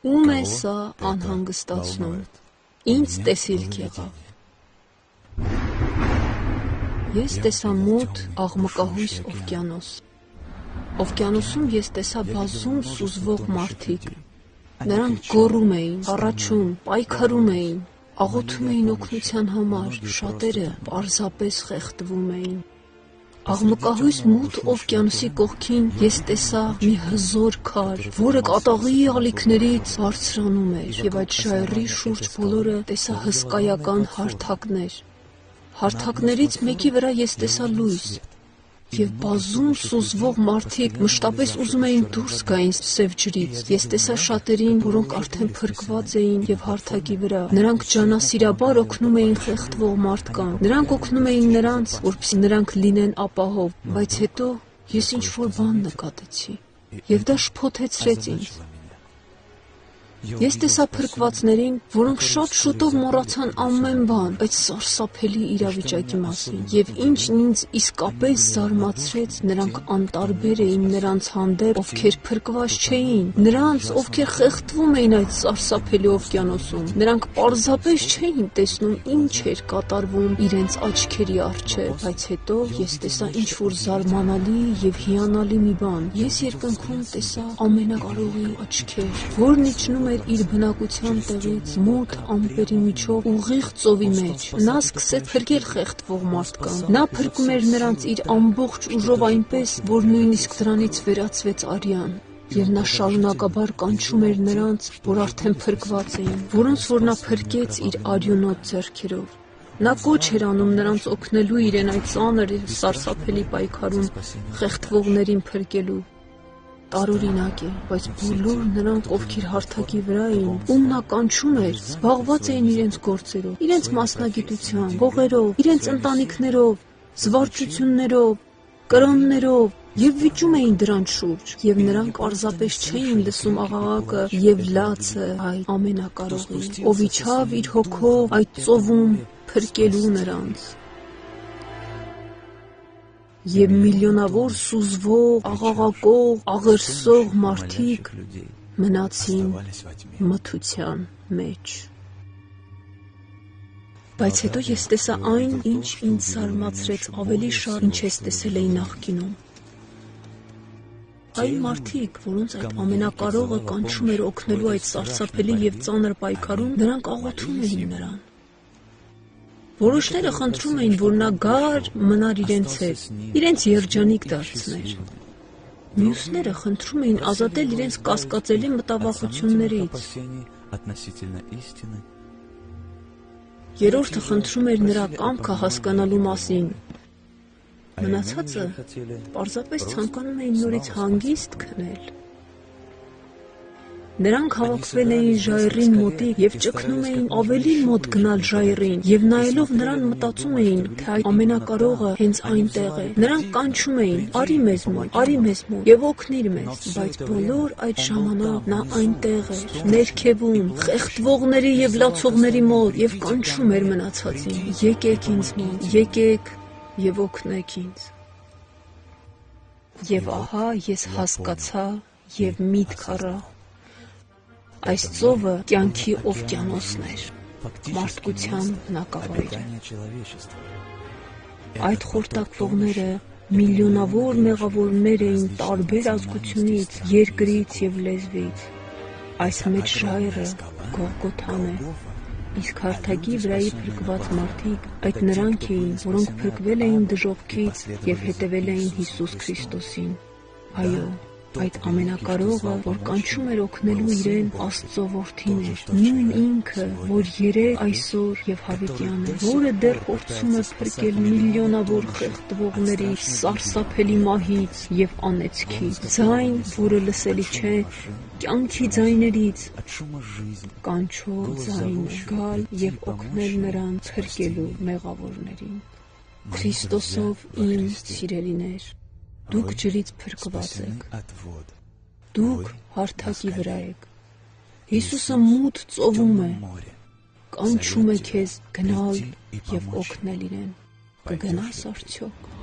Ում է սա անհանգստացնում, ինձ տեսիլք եղավ։ Ես տեսա մութ աղմկահույս օվկիանոս։ Օվկիանոսում ես տեսա բազում սուզվող մարդիկ։ Նրանք գոռում էին, հառաչում, պայքարում էին, աղոթում էին օգնության համար, շատերը պարզապես խեղդվում էին։ Աղմկահույս մութ օվկիանոսի կողքին ես տեսա մի հզոր քար, որը կատաղի ալիքներից բարձրանում էր, եւ այդ ժայռի շուրջ բոլորը տեսա հսկայական հարթակներ։ Հարթակներից մեկի վրա ես տեսա լույս, եւ բազում սուզվող մարդիկ մշտապես ուզում էին դուրս գային սև ջրից։ Ես տեսա շատերին, որոնք արդեն փրկված էին եւ հարթակի վրա։ Նրանք ջանասիրաբար օգնում էին խեղդվող մարդկանց։ Նրանք օգնում էին նրանց, որպեսզի նրանք լինեն ապահով, բայց հետո ես ինչ-որ բան նկատեցի, եւ դա շփոթեցրեց ինձ։ Ես տեսա փրկվածներին, որոնք շատ շուտով մոռացան ամեն բան, այդ սարսափելի իրավիճակի մասին, եւ ինչն ինձ իսկապես զարմացրեց, նրանք անտարբեր էին նրանց հանդեպ, ովքեր փրկված չէին, նրանց, ովքեր խեղդվում էին այդ սարսափելի օվկիանոսում։ Նրանք պարզապես չէին տեսնում ինչ էր կատարվում իրենց աչքերի առջև, բայց հետո ես տեսա ինչ-որ զարմանալի եւ հիանալի մի բան։ Ես երկնքում տեսա ամենակարողի աչքեր, որն իջնում իր բնակության տեղից մոտ ամպերի միջով ուղիղ ծովի մեջ։ Նա սկսեց փրկել խեղդվող մարդկանց։ Նա փրկում էր նրանց իր ամբողջ ուժով այնպես, որ նույնիսկ դրանից վերածվեց արյան։ Եվ նա շարունակաբար կանչում էր նրանց, որ արդեն փրկված էին, որոնց որ նա փրկեց իր արյունոտ ձեռքերով։ Նա կոչ էր անում նրանց օգնելու իրեն այդ ծանր սարսափելի պայքարում խեղդվողներին փրկելու։ Տարօրինակ է, բայց բոլոր նրանք, ովքեր հարթակի վրա էին, ում նա կանչում էր, զբաղված էին իրենց գործերով, իրենց մասնագիտությամբ, հողերով, իրենց ընտանիքներով, զվարճություններով, կրոններով եւ վիճում էին դրանց շուրջ, եւ նրանք պարզապես չէին լսում աղաղակը եւ լացը այդ ամենակարողի, ով իջավ իր հոգով այդ ծովում փրկելու նրանց։ Եվ միլիոնավոր սուզվող, աղաղակող, աղերսող մարդիկ մնացին մթության մեջ։ Բայց հետո ես տեսա այն, ինչ ինձ զարմացրեց ավելի շատ, ինչ ես տեսել էի նախկինում։ Այն մարդիկ, որոնց այդ ամենակարողը կանչում էր օգնելու այդ սարսափելի եւ ծանր պայքարում, նրանք աղոթում էին նրան։ Որոշները խնդրում էին, որ նա գար, մնար իրենց հետ, իրենց երջանիկ դարձներ։ Մյուսները խնդրում էին ազատել իրենց կասկածելի մտավախություններից։ Երրորդը խնդրում էր նրա կամքը հասկանալու մասին։ Մնացածը պարզապես ցանկանում էին նորից հանգիստ քնել։ Նրանք հավաքվել էին ժայռին մոտիկ եւ ճգնում էին ավելի մոտ գնալ ժայռին եւ նայելով նրան մտածում էին, թե այդ ամենակարողը հենց այնտեղ է։ Նրանք կանչում էին. «Արի մեզ մոտ, արի մեզ մոտ եւ օգնիր մեզ», բայց բոլոր այդ ժամանակ նա այնտեղ էր, ներքևում, խեղդվողների եւ լացողների մոտ եւ կանչում էր մնացածին. «Եկեք ինձ մոտ, եկեք եւ օգնեք ինձ»։ Եվ ահա ես հասկացա եւ միտք առա. այս ծովը կյանքի օվկիանոսն էր, մարդկության բնակավայրը։ Այդ խորտակվողները միլիոնավոր մեղավորներ էին տարբեր ազգությունից, երկրից եւ լեզվից։ Այս մեծ ժայռը Գողգոթան է, իսկ հարթակի վրայի փրկված մարդիկ այդ նրանք էին, որոնք փրկվել էին դժոխքից եւ հետևել էին Հիսուս Քրիստոսին։ Այո, այդ ամենակարողը, որ կանչում էր օգնելու իրեն, Աստծո որդին էր, նույն ինքը, որ երեկ, այսօր եւ հավիտյան է, որը դեռ փորձում է փրկել միլիոնավոր խեղդվողների սարսափելի մահից եւ անեծքից, ձայն, որը լսելի չէ կյանքի ձայներից, կանչող ձայնը, գալ եւ օգնել նրան փրկելու մեղավորներին։ Քրիստոսով իմ սիրելիներ, դուք ջրից փրկված եք, դուք հարթակի վրա եք, Հիսուսը մութ ծովում է, կանչում է քեզ գնալ եւ օգնել իրեն, կգնաս արդյոք։